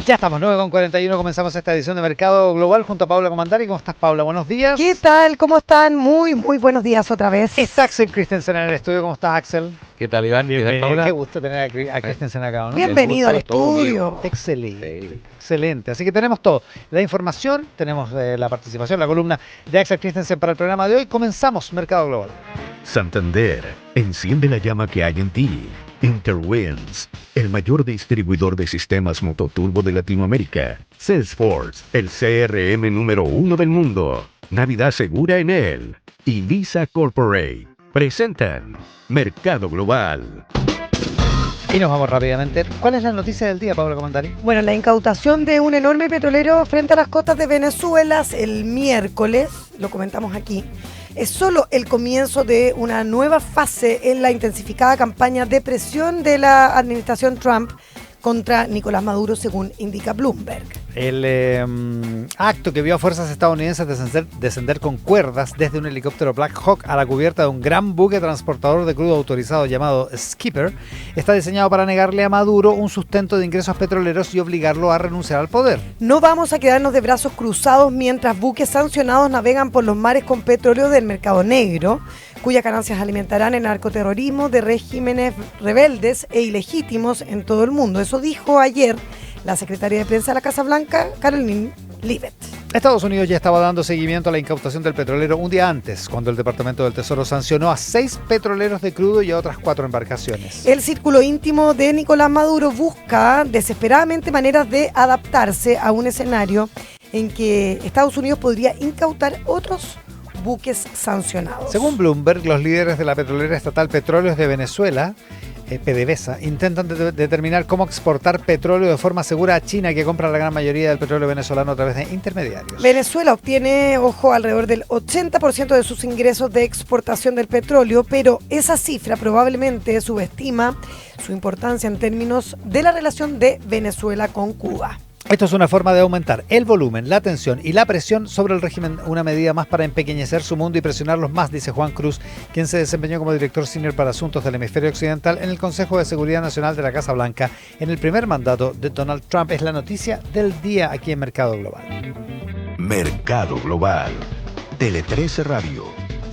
Ya estamos, 9:41, comenzamos esta edición de Mercado Global junto a Paula Comandari. ¿Cómo estás, Paula? Buenos días. ¿Qué tal? ¿Cómo están? Muy buenos días otra vez. Está Axel Christensen en el estudio. ¿Cómo estás, Axel? ¿Qué tal, Iván? ¿Qué tal, Paula? Qué gusto tener a Christensen acá, ¿no? Bienvenido al todo estudio. mío. Excelente, Sí. excelente. Así que tenemos todo. La información, tenemos la participación, la columna de Axel Christensen para el programa de hoy. Comenzamos Mercado Global. Santander, enciende la llama que hay en ti. Interwinds, el mayor distribuidor de sistemas mototurbo de Latinoamérica. Salesforce, el CRM número 1 del mundo. Navidad segura en él. Y Visa Corporate presentan Mercado Global. Y nos vamos rápidamente. ¿Cuál es la noticia del día, Paula Comandari? Bueno, la incautación de un enorme petrolero frente a las costas de Venezuela el miércoles, lo comentamos aquí, es solo el comienzo de una nueva fase en la intensificada campaña de presión de la administración Trump contra Nicolás Maduro, según indica Bloomberg. El acto que vio a fuerzas estadounidenses descender con cuerdas desde un helicóptero Black Hawk a la cubierta de un gran buque transportador de crudo autorizado llamado Skipper está diseñado para negarle a Maduro un sustento de ingresos petroleros y obligarlo a renunciar al poder. No vamos a quedarnos de brazos cruzados mientras buques sancionados navegan por los mares con petróleo del mercado negro, cuyas ganancias alimentarán el narcoterrorismo de regímenes rebeldes e ilegítimos en todo el mundo. Eso dijo ayer la secretaria de prensa de la Casa Blanca, Karoline Leavitt. Estados Unidos ya estaba dando seguimiento a la incautación del petrolero un día antes, cuando el Departamento del Tesoro sancionó a 6 petroleros de crudo y a otras 4 embarcaciones. El círculo íntimo de Nicolás Maduro busca desesperadamente maneras de adaptarse a un escenario en que Estados Unidos podría incautar otros buques sancionados. Según Bloomberg, los líderes de la petrolera estatal Petróleos de Venezuela, PDVSA, intentan determinar cómo exportar petróleo de forma segura a China, que compra la gran mayoría del petróleo venezolano a través de intermediarios. Venezuela obtiene, alrededor del 80% de sus ingresos de exportación del petróleo, pero esa cifra probablemente subestima su importancia en términos de la relación de Venezuela con Cuba. Esto es una forma de aumentar el volumen, la tensión y la presión sobre el régimen, una medida más para empequeñecer su mundo y presionarlos más, dice Juan Cruz, quien se desempeñó como director senior para asuntos del hemisferio occidental en el Consejo de Seguridad Nacional de la Casa Blanca en el primer mandato de Donald Trump. Es la noticia del día aquí en Mercado Global. Mercado Global. Tele 13 Radio,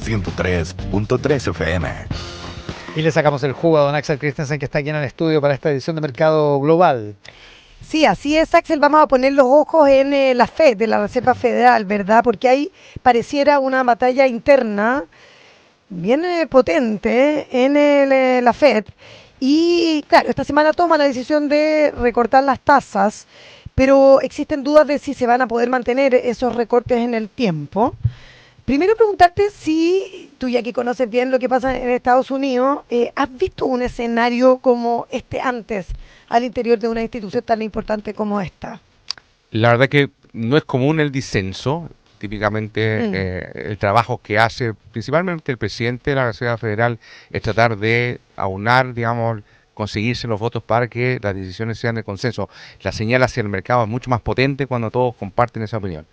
103.3 FM. Y le sacamos el jugo a don Axel Christensen, que está aquí en el estudio para esta edición de Mercado Global. Sí, así es, Axel. Vamos a poner los ojos en la FED, de la Reserva Federal, ¿verdad? Porque ahí pareciera una batalla interna bien potente en la FED. Y claro, esta semana toma la decisión de recortar las tasas, pero existen dudas de si se van a poder mantener esos recortes en el tiempo. Primero preguntarte si tú, ya que conoces bien lo que pasa en Estados Unidos, ¿has visto un escenario como este antes al interior de una institución tan importante como esta? La verdad que no es común el disenso. Típicamente el trabajo que hace principalmente el presidente de la Reserva Federal es tratar de aunar, digamos, conseguirse los votos para que las decisiones sean de consenso. La señal hacia el mercado es mucho más potente cuando todos comparten esa opinión.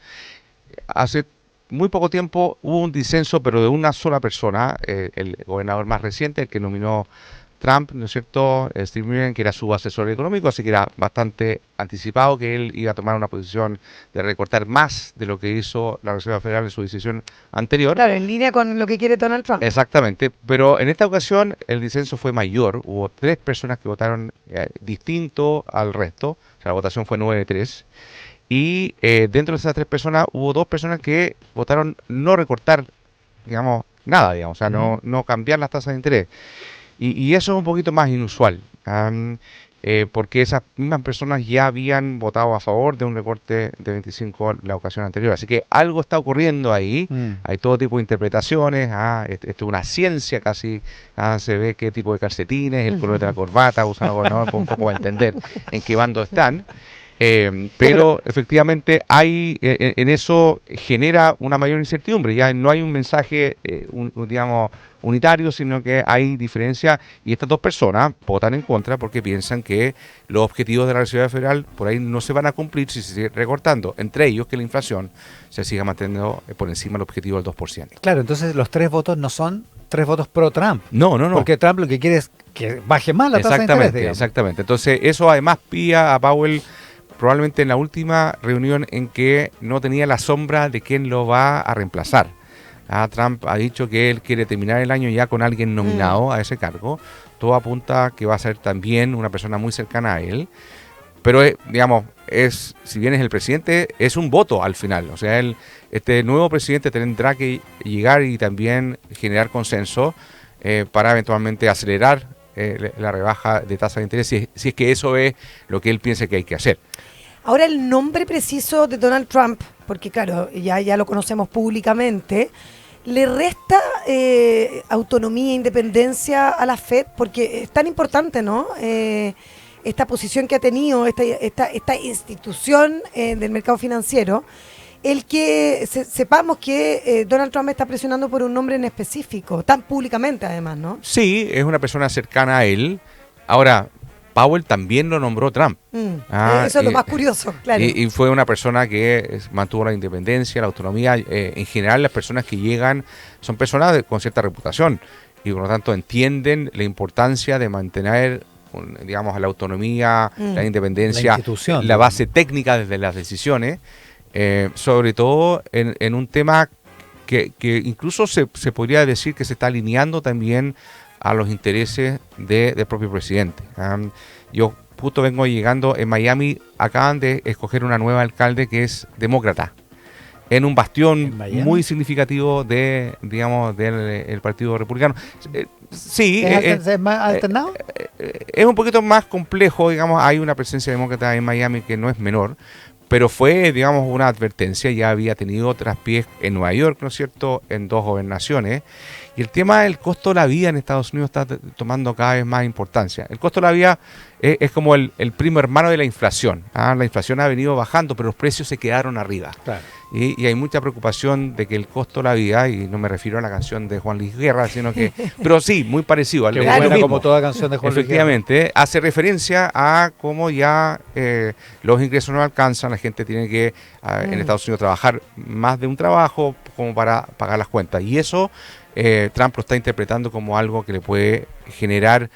Hace muy poco tiempo hubo un disenso, pero de una sola persona, el gobernador más reciente, el que nominó Trump, ¿no es cierto?, Steve Mnuchin, que era su asesor económico, así que era bastante anticipado que él iba a tomar una posición de recortar más de lo que hizo la Reserva Federal en su decisión anterior. Claro, en línea con lo que quiere Donald Trump. Exactamente, pero en esta ocasión el disenso fue mayor, hubo 3 personas que votaron distinto al resto, o sea, la votación fue 9-3. Y dentro de esas 3 personas hubo 2 personas que votaron no recortar, digamos, nada, digamos, o sea, no cambiar las tasas de interés. Y eso es un poquito más inusual, porque esas mismas personas ya habían votado a favor de un recorte de 25 la ocasión anterior. Así que algo está ocurriendo ahí, hay todo tipo de interpretaciones, esto es una ciencia casi, se ve qué tipo de calcetines, el color de la corbata, usan los gobernadores un poco para entender en qué bando están. Pero efectivamente hay en eso genera una mayor incertidumbre. Ya no hay un mensaje, digamos, unitario, sino que hay diferencia. Y estas 2 personas votan en contra porque piensan que los objetivos de la Reserva Federal por ahí no se van a cumplir si se sigue recortando. Entre ellos que la inflación se siga manteniendo por encima del objetivo del 2%. Claro, entonces los 3 votos no son 3 votos pro Trump. No. Porque Trump lo que quiere es que baje más la tasa de interés, digamos. Exactamente. Entonces eso además pilla a Powell probablemente en la última reunión en que no tenía la sombra de quién lo va a reemplazar. Trump ha dicho que él quiere terminar el año ya con alguien nominado a ese cargo. Todo apunta a que va a ser también una persona muy cercana a él. Pero, digamos, si bien es el presidente, es un voto al final. O sea, este nuevo presidente tendrá que llegar y también generar consenso para eventualmente acelerar la rebaja de tasa de interés, si es que eso es lo que él piensa que hay que hacer. Ahora, el nombre preciso de Donald Trump, porque claro, ya lo conocemos públicamente, ¿le resta autonomía e independencia a la Fed? Porque es tan importante, ¿no? Esta posición que ha tenido esta institución del mercado financiero, el que sepamos que Donald Trump está presionando por un nombre en específico, tan públicamente además, ¿no? Sí, es una persona cercana a él. Ahora, Powell también lo nombró Trump. Eso es lo más curioso, claro. Y fue una persona que mantuvo la independencia, la autonomía. En general, las personas que llegan son personas con cierta reputación y por lo tanto entienden la importancia de mantener, digamos, la autonomía, la independencia, la base técnica desde las decisiones, sobre todo en un tema que incluso se podría decir que se está alineando también a los intereses del propio presidente. Yo justo vengo llegando en Miami, acaban de escoger una nueva alcalde que es demócrata, en un bastión muy significativo del Partido Republicano. Sí, ¿Es más alternado? Es un poquito más complejo, digamos, hay una presencia demócrata en Miami que no es menor, pero fue, digamos, una advertencia, ya había tenido traspiés en Nueva York, ¿no es cierto?, en 2 gobernaciones, y el tema del costo de la vida en Estados Unidos está tomando cada vez más importancia. El costo de la vida es como el primo hermano de la inflación. La inflación ha venido bajando, pero los precios se quedaron arriba. Claro. Y hay mucha preocupación de que el costo de la vida, y no me refiero a la canción de Juan Luis Guerra, sino que, pero sí, muy parecido al mismo, como toda canción de Juan Luis Guerra. Efectivamente, hace referencia a cómo ya los ingresos no alcanzan, la gente tiene que en Estados Unidos trabajar más de un trabajo como para pagar las cuentas. Y eso Trump lo está interpretando como algo que le puede generar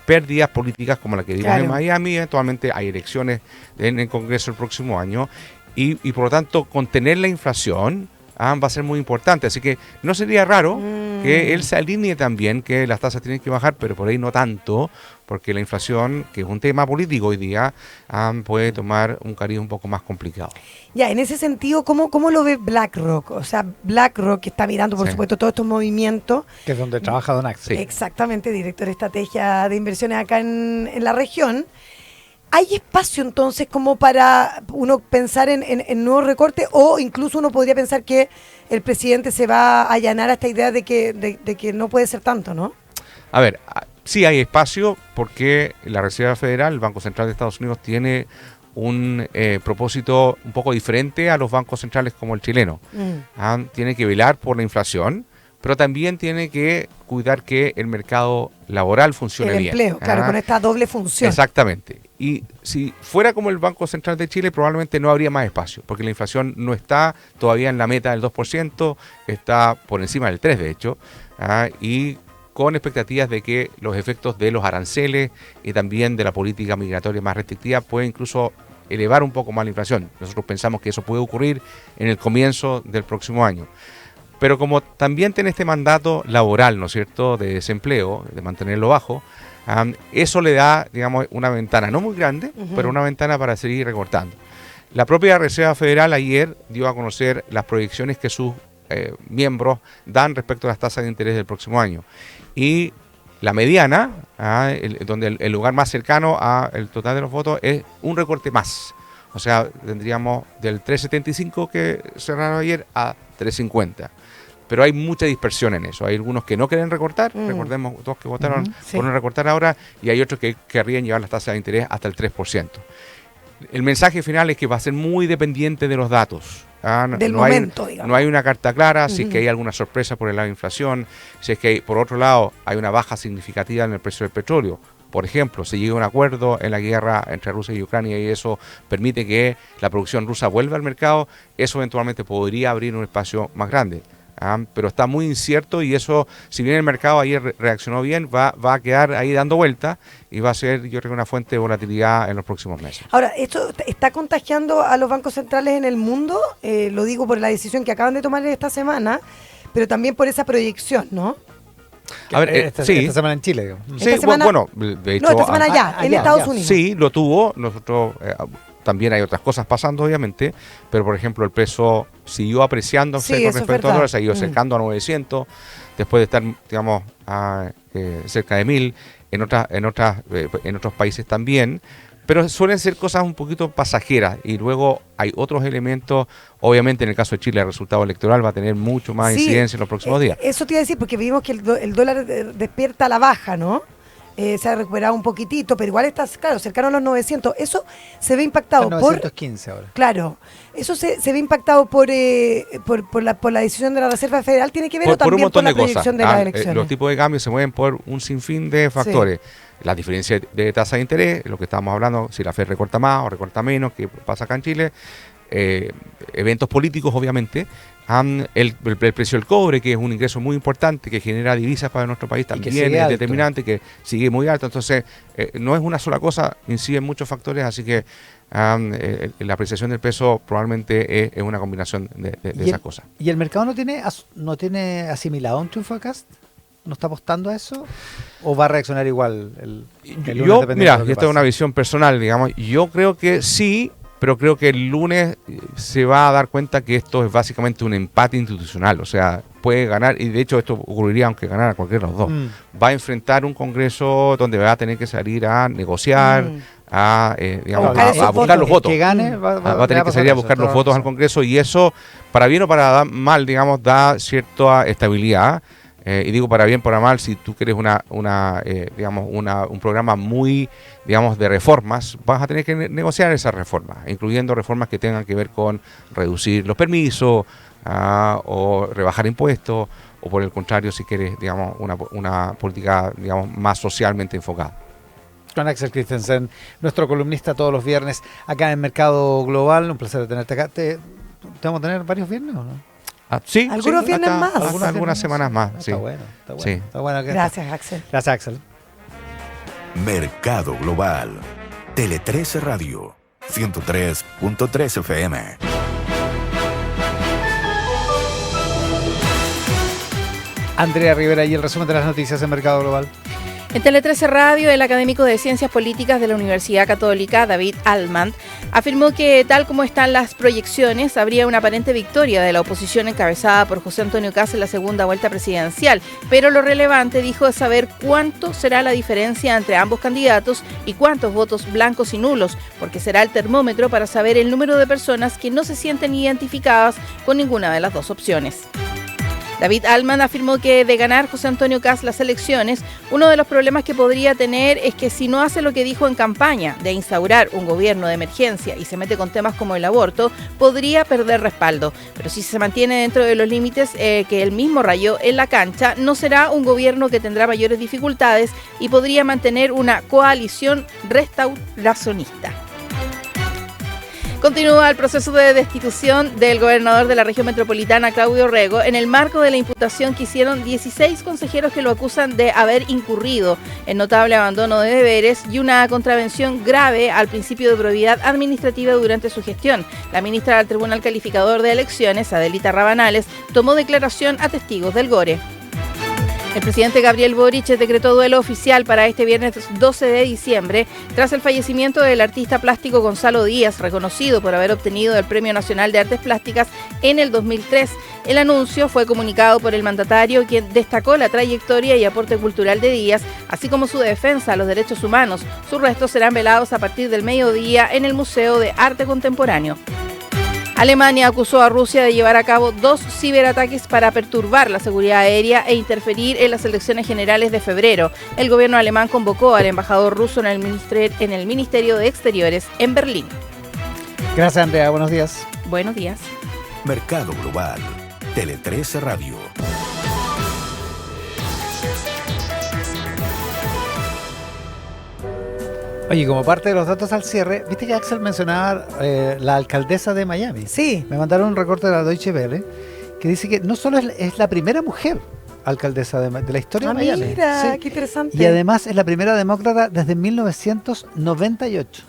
pérdidas políticas como la que vimos en Miami. Eventualmente hay elecciones en el Congreso el próximo año. Y por lo tanto, contener la inflación va a ser muy importante. Así que no sería raro que él se alinee también, que las tasas tienen que bajar, pero por ahí no tanto, porque la inflación, que es un tema político hoy día, puede tomar un cariz un poco más complicado. Ya, en ese sentido, ¿cómo lo ve BlackRock? O sea, BlackRock, que está mirando, por supuesto, todos estos movimientos. Que es donde trabaja Don Axel. Exactamente, director de estrategia de inversiones acá en la región. ¿Hay espacio entonces como para uno pensar en nuevos recortes, o incluso uno podría pensar que el presidente se va a allanar a esta idea de que no puede ser tanto, ¿no? A ver, sí hay espacio porque la Reserva Federal, el Banco Central de Estados Unidos, tiene un propósito un poco diferente a los bancos centrales como el chileno. Tiene que velar por la inflación, pero también tiene que cuidar que el mercado laboral funcione bien. El empleo, claro, con esta doble función. Exactamente. Y si fuera como el Banco Central de Chile, probablemente no habría más espacio, porque la inflación no está todavía en la meta del 2%, está por encima del 3%, de hecho, y con expectativas de que los efectos de los aranceles y también de la política migratoria más restrictiva pueden incluso elevar un poco más la inflación. Nosotros pensamos que eso puede ocurrir en el comienzo del próximo año. Pero como también tiene este mandato laboral, ¿no es cierto?, de desempleo, de mantenerlo bajo, eso le da, digamos, una ventana, no muy grande, pero una ventana para seguir recortando. La propia Reserva Federal ayer dio a conocer las proyecciones que sus miembros dan respecto a las tasas de interés del próximo año. Y la mediana, donde el lugar más cercano al total de los votos, es un recorte más. O sea, tendríamos del 3,75 que cerraron ayer a 3,50. Pero hay mucha dispersión en eso. Hay algunos que no quieren recortar, recordemos, todos que votaron por no recortar ahora, y hay otros que querrían llevar las tasas de interés hasta el 3%. El mensaje final es que va a ser muy dependiente de los datos. Del momento, digamos. No hay una carta clara, si es que hay alguna sorpresa por el lado de inflación, si es que por otro lado hay una baja significativa en el precio del petróleo. Por ejemplo, se llega a un acuerdo en la guerra entre Rusia y Ucrania y eso permite que la producción rusa vuelva al mercado, eso eventualmente podría abrir un espacio más grande. pero está muy incierto y eso, si bien el mercado ayer reaccionó bien, va a quedar ahí dando vuelta y va a ser, yo creo, una fuente de volatilidad en los próximos meses. Ahora, ¿esto está contagiando a los bancos centrales en el mundo? Lo digo por la decisión que acaban de tomar esta semana, pero también por esa proyección, ¿no? A ver, esta semana en Chile, digamos. Sí, Esta semana- bueno, de hecho... No, esta semana ya, en ya, Estados ya. Unidos. Sí, lo tuvo. Nosotros también hay otras cosas pasando, obviamente, pero por ejemplo el peso siguió apreciándose Sí, con eso es respecto al verdad. dólar, se ha ido acercando a 900, después de estar, digamos, cerca de 1000 en otros países también. Pero suelen ser cosas un poquito pasajeras y luego hay otros elementos. Obviamente en el caso de Chile el resultado electoral va a tener mucho más Sí, incidencia en los próximos días. Eso te iba a decir, porque vimos que el dólar despierta a la baja, ¿no? Se ha recuperado un poquitito, pero igual está, claro, cercano a los 900. Eso se ve impactado Está en por... 915 ahora. Claro, eso se ve impactado por la decisión de la Reserva Federal. ¿Tiene que ver o Por un también por montón la de cosas. proyección de las elecciones? Los tipos de cambio se mueven por un sinfín de factores. La diferencia de tasa de interés, lo que estábamos hablando, si la Fed recorta más o recorta menos, que pasa acá en Chile. Eventos políticos, obviamente. El precio del cobre, que es un ingreso muy importante, que genera divisas para nuestro país, que también sigue es alto. determinante, que sigue muy alto. Entonces, no es una sola cosa, inciden muchos factores, así que la apreciación del peso probablemente es una combinación de esas cosas. ¿Y el mercado no tiene asimilado un triunfo de Kast? ¿No está apostando a eso? ¿O va a reaccionar igual el lunes, Yo, dependiendo mira, de lo que y esta es pase? una visión personal, digamos, yo creo que sí, pero creo que el lunes se va a dar cuenta que esto es básicamente un empate institucional, o sea, puede ganar, y de hecho esto ocurriría aunque ganara cualquiera de los dos. Va a enfrentar un Congreso donde va a tener que salir a negociar, digamos, buscar esos a buscar los El votos. que gane Va a tener que salir a buscar los votos al Congreso y eso, para bien o para mal, digamos, da cierta estabilidad. Y digo para bien, para mal, si tú quieres un programa muy, digamos, de reformas, vas a tener que negociar esas reformas, incluyendo reformas que tengan que ver con reducir los permisos o rebajar impuestos, o por el contrario, si quieres, digamos, una política, digamos, más socialmente enfocada. Con Axel Christensen, nuestro columnista todos los viernes acá en Mercado Global. Un placer tenerte acá. ¿Te vamos a tener varios viernes o no? Sí, Algunos viernes más. Algunas semanas más. Sí. Está bueno, está bueno. Sí. Está bueno que Gracias, Axel. Gracias, Axel. Mercado Global. Tele 13 Radio. 103.3 FM. Andrea Rivera y el resumen de las noticias en Mercado Global. En Tele 13 Radio, el académico de Ciencias Políticas de la Universidad Católica, David Altman, afirmó que, tal como están las proyecciones, habría una aparente victoria de la oposición encabezada por José Antonio Kast en la segunda vuelta presidencial, pero lo relevante, dijo, es saber cuánto será la diferencia entre ambos candidatos y cuántos votos blancos y nulos, porque será el termómetro para saber el número de personas que no se sienten identificadas con ninguna de las dos opciones. David Altman afirmó que de ganar José Antonio Kast las elecciones, uno de los problemas que podría tener es que si no hace lo que dijo en campaña, de instaurar un gobierno de emergencia y se mete con temas como el aborto, podría perder respaldo. Pero si se mantiene dentro de los límites que él mismo rayó en la cancha, no será un gobierno que tendrá mayores dificultades y podría mantener una coalición restauracionista. Continúa el proceso de destitución del gobernador de la región metropolitana, Claudio Rego, en el marco de la imputación que hicieron 16 consejeros que lo acusan de haber incurrido en notable abandono de deberes y una contravención grave al principio de probidad administrativa durante su gestión. La ministra del Tribunal Calificador de Elecciones, Adelita Rabanales, tomó declaración a testigos del GORE. El presidente Gabriel Boric decretó duelo oficial para este viernes 12 de diciembre tras el fallecimiento del artista plástico Gonzalo Díaz, reconocido por haber obtenido el Premio Nacional de Artes Plásticas en el 2003. El anuncio fue comunicado por el mandatario, quien destacó la trayectoria y aporte cultural de Díaz, así como su defensa a los derechos humanos. Sus restos serán velados a partir del mediodía en el Museo de Arte Contemporáneo. Alemania acusó a Rusia de llevar a cabo 2 ciberataques para perturbar la seguridad aérea e interferir en las elecciones generales de febrero. El gobierno alemán convocó al embajador ruso en el Ministerio de Exteriores en Berlín. Gracias, Andrea. Buenos días. Buenos días. Mercado Global. Tele 13 Radio. Oye, como parte de los datos al cierre, viste que Axel mencionaba la alcaldesa de Miami. Sí. Me mandaron un recorte de la Deutsche Welle que dice que no solo es la primera mujer alcaldesa de la historia de Miami. Mira, Sí. qué interesante. Y además es la primera demócrata desde 1998.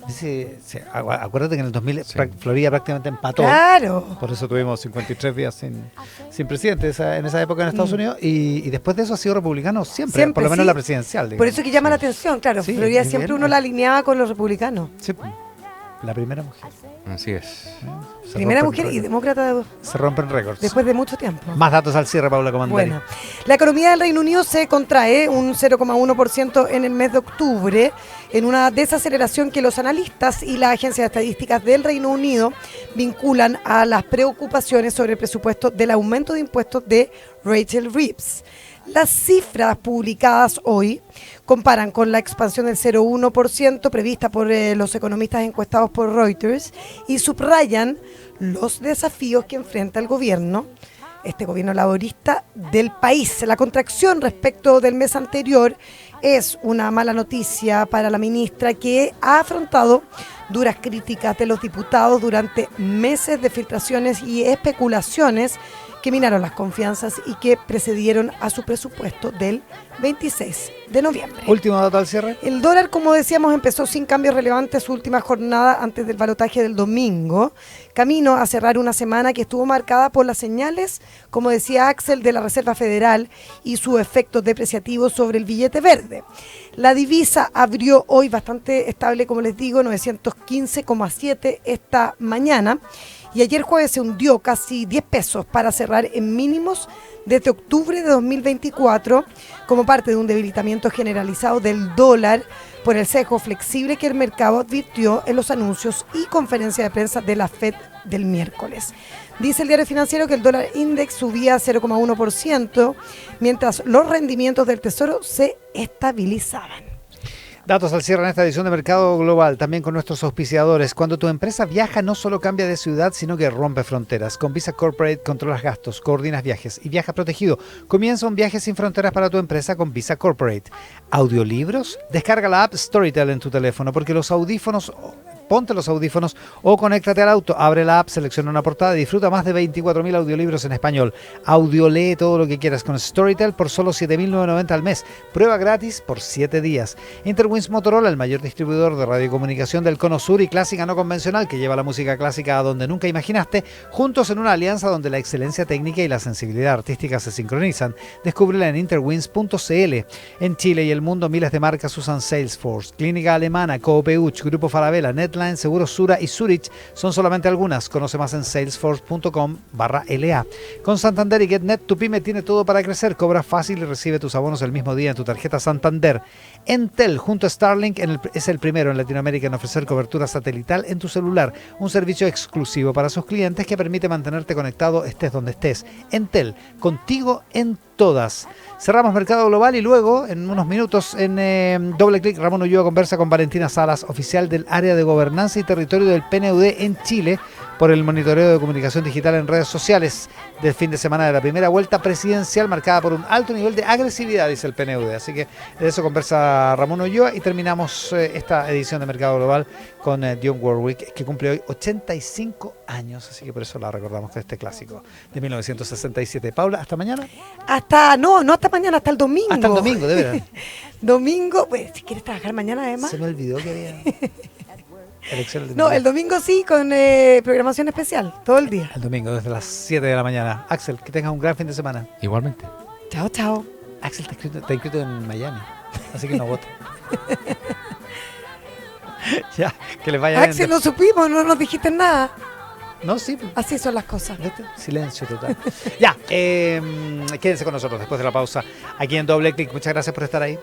Dice, acuérdate que en el 2000 Sí. Florida prácticamente empató. Claro. Por eso tuvimos 53 días sin presidente en esa época en Estados Unidos. Y después de eso ha sido republicano siempre, por lo menos sí. la presidencial. Por digamos. eso que llama la atención, claro. Sí, Florida es siempre bien. uno la alineaba con los republicanos. Sí, la primera mujer. Así es. Se Primera rompen mujer y récords. demócrata Se rompen récords. después de mucho tiempo. Más datos al cierre, Paula Comandari. Bueno, la economía del Reino Unido se contrae un 0,1% en el mes de octubre, en una desaceleración que los analistas y las agencias de estadísticas del Reino Unido vinculan a las preocupaciones sobre el presupuesto del aumento de impuestos de Rachel Reeves. Las cifras publicadas hoy comparan con la expansión del 0,1% prevista por los economistas encuestados por Reuters y subrayan los desafíos que enfrenta el gobierno, este gobierno laborista del país. La contracción respecto del mes anterior es una mala noticia para la ministra, que ha afrontado duras críticas de los diputados durante meses de filtraciones y especulaciones que minaron las confianzas y que precedieron a su presupuesto del 26 de noviembre. Último dato al cierre. El dólar, como decíamos, empezó sin cambios relevantes su última jornada antes del balotaje del domingo, camino a cerrar una semana que estuvo marcada por las señales, como decía Axel, de la Reserva Federal y su efecto depreciativo sobre el billete verde. La divisa abrió hoy bastante estable, como les digo, 915,7 esta mañana, y ayer jueves se hundió casi 10 pesos para cerrar en mínimos desde octubre de 2024, como parte de un debilitamiento generalizado del dólar por el sesgo flexible que el mercado advirtió en los anuncios y conferencia de prensa de la FED del miércoles. Dice el diario financiero que el dólar index subía 0,1%, mientras los rendimientos del Tesoro se estabilizaban. Datos al cierre en esta edición de Mercado Global, también con nuestros auspiciadores. Cuando tu empresa viaja, no solo cambia de ciudad, sino que rompe fronteras. Con Visa Corporate controlas gastos, coordinas viajes y viajas protegido. Comienza un viaje sin fronteras para tu empresa con Visa Corporate. ¿Audiolibros? Descarga la app Storytel en tu teléfono, porque los audífonos... Ponte los audífonos o conéctate al auto. Abre la app, selecciona una portada y disfruta más de 24.000 audiolibros en español. Audiolee todo lo que quieras con Storytel por solo 7.990 al mes. Prueba gratis por 7 días. Interwins Motorola, el mayor distribuidor de radiocomunicación del Cono Sur y clásica no convencional, que lleva la música clásica a donde nunca imaginaste, juntos en una alianza donde la excelencia técnica y la sensibilidad artística se sincronizan. Descúbrela en interwins.cl. En Chile y el mundo, miles de marcas usan Salesforce. Clínica Alemana, Coopeuch, Grupo Falabella, Netline, Seguros Sura y Zurich son solamente algunas. Conoce más en salesforce.com/LA. Con Santander y GetNet, tu pyme tiene todo para crecer. Cobra fácil y recibe tus abonos el mismo día en tu tarjeta Santander. Entel, junto a Starlink, es el primero en Latinoamérica en ofrecer cobertura satelital en tu celular. Un servicio exclusivo para sus clientes que permite mantenerte conectado estés donde estés. Entel, contigo en todas. Cerramos Mercado Global y luego, en unos minutos, en Doble Clic, Ramón Ulloa conversa con Valentina Salas, oficial del área de gobernanza y territorio del PNUD en Chile, por el monitoreo de comunicación digital en redes sociales del fin de semana de la primera vuelta presidencial, marcada por un alto nivel de agresividad, dice el PNUD. Así que de eso conversa Ramón Ulloa y terminamos esta edición de Mercado Global con Dionne Warwick, que cumple hoy 85 años, así que por eso la recordamos con este clásico de 1967. Paula, ¿hasta mañana? No hasta mañana, hasta el domingo. Hasta el domingo, de verdad. Domingo, pues, si quieres trabajar mañana además. Se me olvidó que había elecciones de No, Navidad. el domingo sí, con programación especial, todo el día. El domingo, desde las 7 de la mañana. Axel, que tengas un gran fin de semana. Igualmente. Chao, chao. Axel está inscrito en Miami, así que no vota. Ya, que les vaya Axel, bien. lo supimos, no nos dijiste nada. No, sí, pues, Así son las cosas. ¿viste? Silencio total. Ya, quédense con nosotros después de la pausa aquí en Doble Clic. Muchas gracias por estar ahí.